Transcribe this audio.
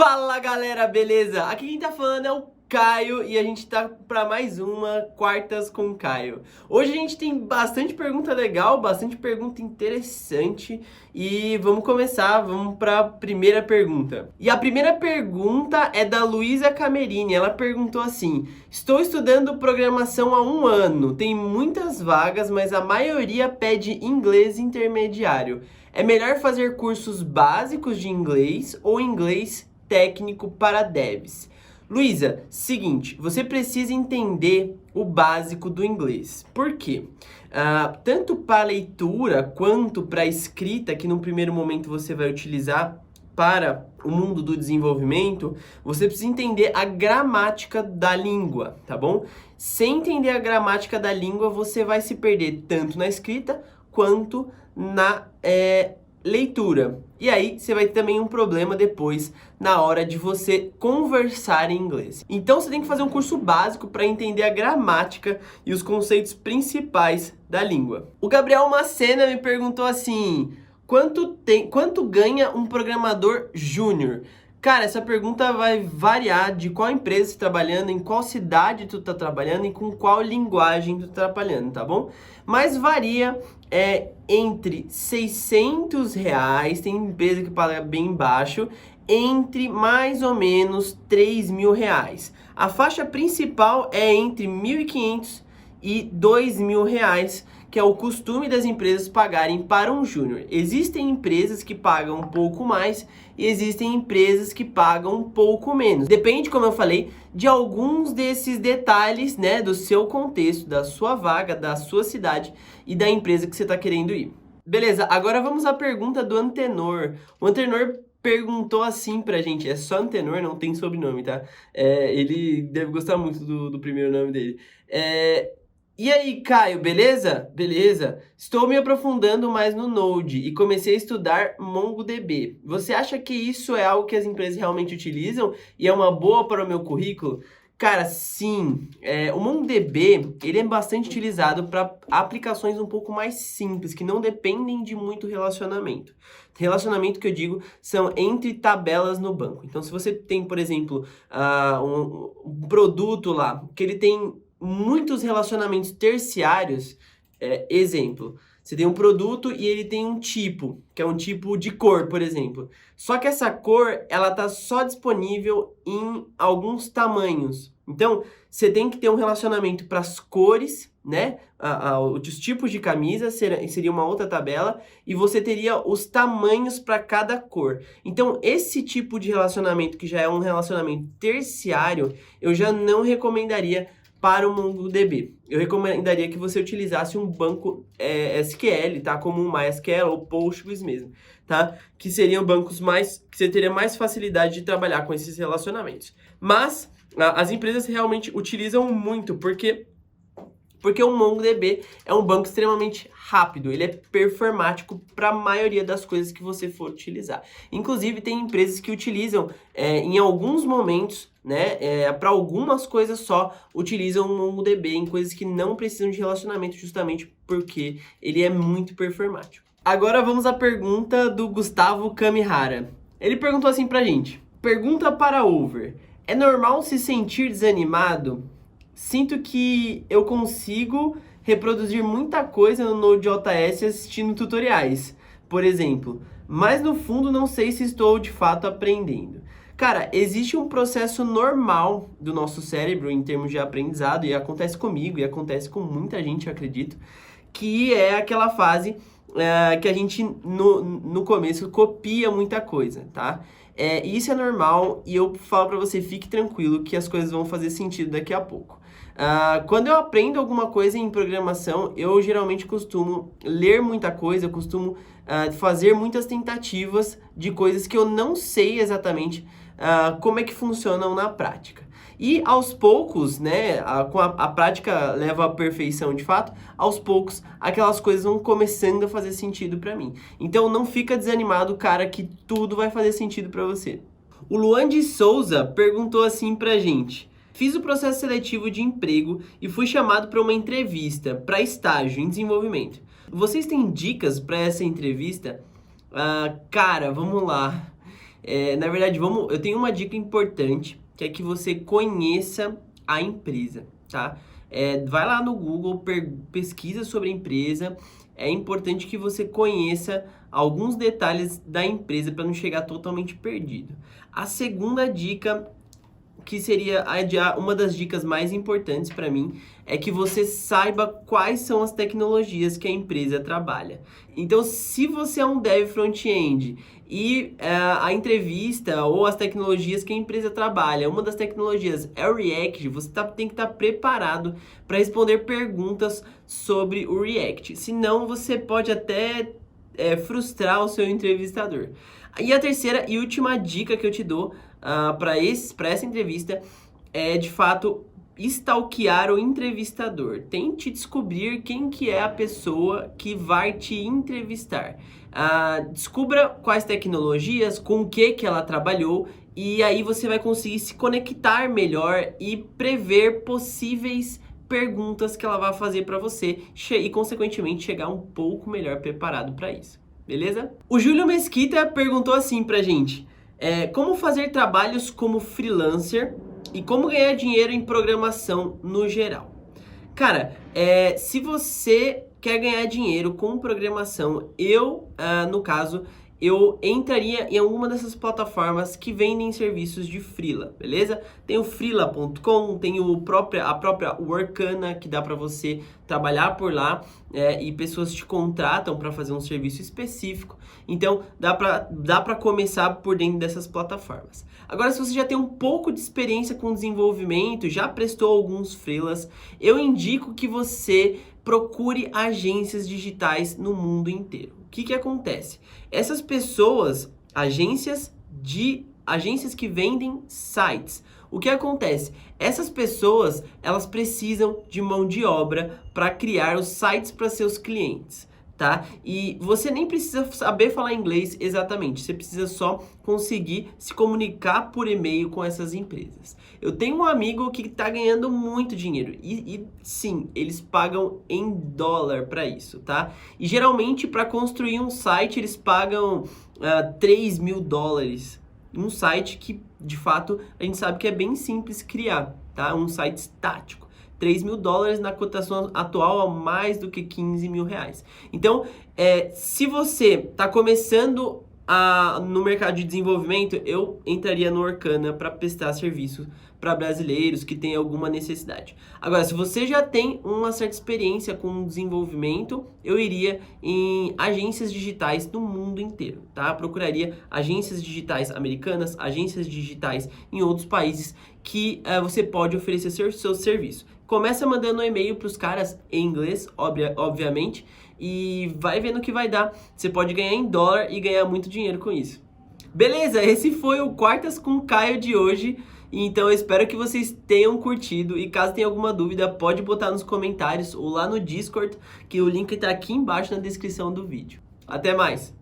Fala galera, beleza? Aqui quem tá falando é o Caio e a gente tá pra mais uma Quartas com o Caio. Hoje a gente tem bastante pergunta legal, bastante pergunta interessante e vamos começar, vamos pra primeira pergunta. E a primeira pergunta é da Luísa Camerini, ela perguntou assim: estou estudando programação há 1 ano, tem muitas vagas, mas a maioria pede inglês intermediário. É melhor fazer cursos básicos de inglês ou inglês técnico para devs? Luísa, seguinte, você precisa entender o básico do inglês. Por quê? Tanto para leitura quanto para escrita, que no primeiro momento você vai utilizar para o mundo do desenvolvimento, você precisa entender a gramática da língua, tá bom? Sem entender a gramática da língua, você vai se perder tanto na escrita quanto na leitura. E aí você vai ter também um problema depois na hora de você conversar em inglês. Então você tem que fazer um curso básico para entender a gramática e os conceitos principais da língua. O Gabriel Macena me perguntou assim: quanto ganha um programador júnior? Cara, essa pergunta vai variar de qual empresa você está trabalhando, em qual cidade tu está trabalhando e com qual linguagem tu está trabalhando, tá bom? Mas varia entre R$ 600, tem empresa que paga bem baixo, entre mais ou menos R$ 3.000. A faixa principal é entre R$ 1.500 e R$ 2.000, que é o costume das empresas pagarem para um júnior. Existem empresas que pagam um pouco mais e existem empresas que pagam um pouco menos. Depende, como eu falei, de alguns desses detalhes, né, do seu contexto, da sua vaga, da sua cidade e da empresa que você está querendo ir. Beleza, agora vamos à pergunta do Antenor. O Antenor perguntou assim pra gente, é só Antenor, não tem sobrenome, tá? Ele deve gostar muito do primeiro nome dele. E aí, Caio, beleza? Beleza. Estou me aprofundando mais no Node e comecei a estudar MongoDB. Você acha que isso é algo que as empresas realmente utilizam e é uma boa para o meu currículo? Cara, sim. O MongoDB, ele é bastante utilizado para aplicações um pouco mais simples, que não dependem de muito relacionamento. Relacionamento que eu digo são entre tabelas no banco. Então, se você tem, por exemplo, um produto lá, que ele tem muitos relacionamentos terciários, exemplo, você tem um produto e ele tem um tipo, que é um tipo de cor, por exemplo. Só que essa cor, ela tá só disponível em alguns tamanhos. Então, você tem que ter um relacionamento para as cores, né? Os tipos de camisa seria uma outra tabela e você teria os tamanhos para cada cor. Então, esse tipo de relacionamento, que já é um relacionamento terciário, eu já não recomendaria para o MongoDB. Eu recomendaria que você utilizasse um banco SQL, tá? Como o MySQL ou Postgres mesmo, tá? Que seriam bancos que você teria mais facilidade de trabalhar com esses relacionamentos. Mas as empresas realmente utilizam muito, porque o MongoDB é um banco extremamente rápido, ele é performático para a maioria das coisas que você for utilizar. Inclusive, tem empresas que utilizam, em alguns momentos, né, para algumas coisas só, utilizam o MongoDB em coisas que não precisam de relacionamento, justamente porque ele é muito performático. Agora vamos à pergunta do Gustavo Kamihara. Ele perguntou assim pra gente: pergunta para Over: é normal se sentir desanimado? Sinto que eu consigo reproduzir muita coisa no Node.js assistindo tutoriais, por exemplo, mas no fundo não sei se estou de fato aprendendo. Cara, existe um processo normal do nosso cérebro em termos de aprendizado, e acontece comigo e acontece com muita gente, eu acredito, que é aquela fase que a gente no começo copia muita coisa, tá? Isso é normal e eu falo pra você, fique tranquilo que as coisas vão fazer sentido daqui a pouco. Quando eu aprendo alguma coisa em programação, eu geralmente costumo ler muita coisa, eu costumo fazer muitas tentativas de coisas que eu não sei exatamente como é que funcionam na prática. E aos poucos, né, com a prática leva à perfeição de fato, aos poucos aquelas coisas vão começando a fazer sentido pra mim. Então não fica desanimado, cara, que tudo vai fazer sentido pra você. O Luan de Souza perguntou assim pra gente: fiz o processo seletivo de emprego e fui chamado para uma entrevista para estágio em desenvolvimento. Vocês têm dicas para essa entrevista? Cara, vamos lá. Na verdade, eu tenho uma dica importante, que é que você conheça a empresa, tá? Vai lá no Google, pesquisa sobre a empresa. É importante que você conheça alguns detalhes da empresa para não chegar totalmente perdido. A segunda dica, que seria uma das dicas mais importantes para mim, é que você saiba quais são as tecnologias que a empresa trabalha. Então, se você é um dev front-end e a entrevista ou as tecnologias que a empresa trabalha, uma das tecnologias é o React, você tem que estar preparado para responder perguntas sobre o React. Senão, você pode até frustrar o seu entrevistador. E a terceira e última dica que eu te dou para essa entrevista é, de fato, stalkear o entrevistador. Tente descobrir quem que é a pessoa que vai te entrevistar. Descubra quais tecnologias, com o que ela trabalhou, e aí você vai conseguir se conectar melhor e prever possíveis perguntas que ela vai fazer para você e, consequentemente, chegar um pouco melhor preparado para isso. Beleza? O Júlio Mesquita perguntou assim pra gente: como fazer trabalhos como freelancer e como ganhar dinheiro em programação no geral? Cara, se você quer ganhar dinheiro com programação, no caso, eu entraria em alguma dessas plataformas que vendem serviços de freela, beleza? Tem o freela.com, tem a própria Workana, que dá para você trabalhar por lá, e pessoas te contratam para fazer um serviço específico. Então, dá para começar por dentro dessas plataformas. Agora, se você já tem um pouco de experiência com desenvolvimento, já prestou alguns freelas, eu indico que você procure agências digitais no mundo inteiro. O que acontece? Essas pessoas, agências que vendem sites. O que acontece? Essas pessoas, elas precisam de mão de obra para criar os sites para seus clientes, tá? E você nem precisa saber falar inglês exatamente, você precisa só conseguir se comunicar por e-mail com essas empresas. Eu tenho um amigo que está ganhando muito dinheiro e sim, eles pagam em dólar para isso, tá? E geralmente para construir um site eles pagam $3.000. Um site que, de fato, a gente sabe que é bem simples criar, tá? Um site estático. $3.000 na cotação atual a mais do que R$15.000. Então, se você está começando no mercado de desenvolvimento, eu entraria no Workana para prestar serviços para brasileiros que têm alguma necessidade. Agora, se você já tem uma certa experiência com desenvolvimento, eu iria em agências digitais do mundo inteiro, tá? Procuraria agências digitais americanas, agências digitais em outros países que você pode oferecer seu serviço. Começa mandando um e-mail para os caras em inglês, obviamente, e vai vendo o que vai dar. Você pode ganhar em dólar e ganhar muito dinheiro com isso. Beleza, esse foi o Quartas com Caio de hoje. Então eu espero que vocês tenham curtido e caso tenha alguma dúvida pode botar nos comentários ou lá no Discord, que o link está aqui embaixo na descrição do vídeo. Até mais!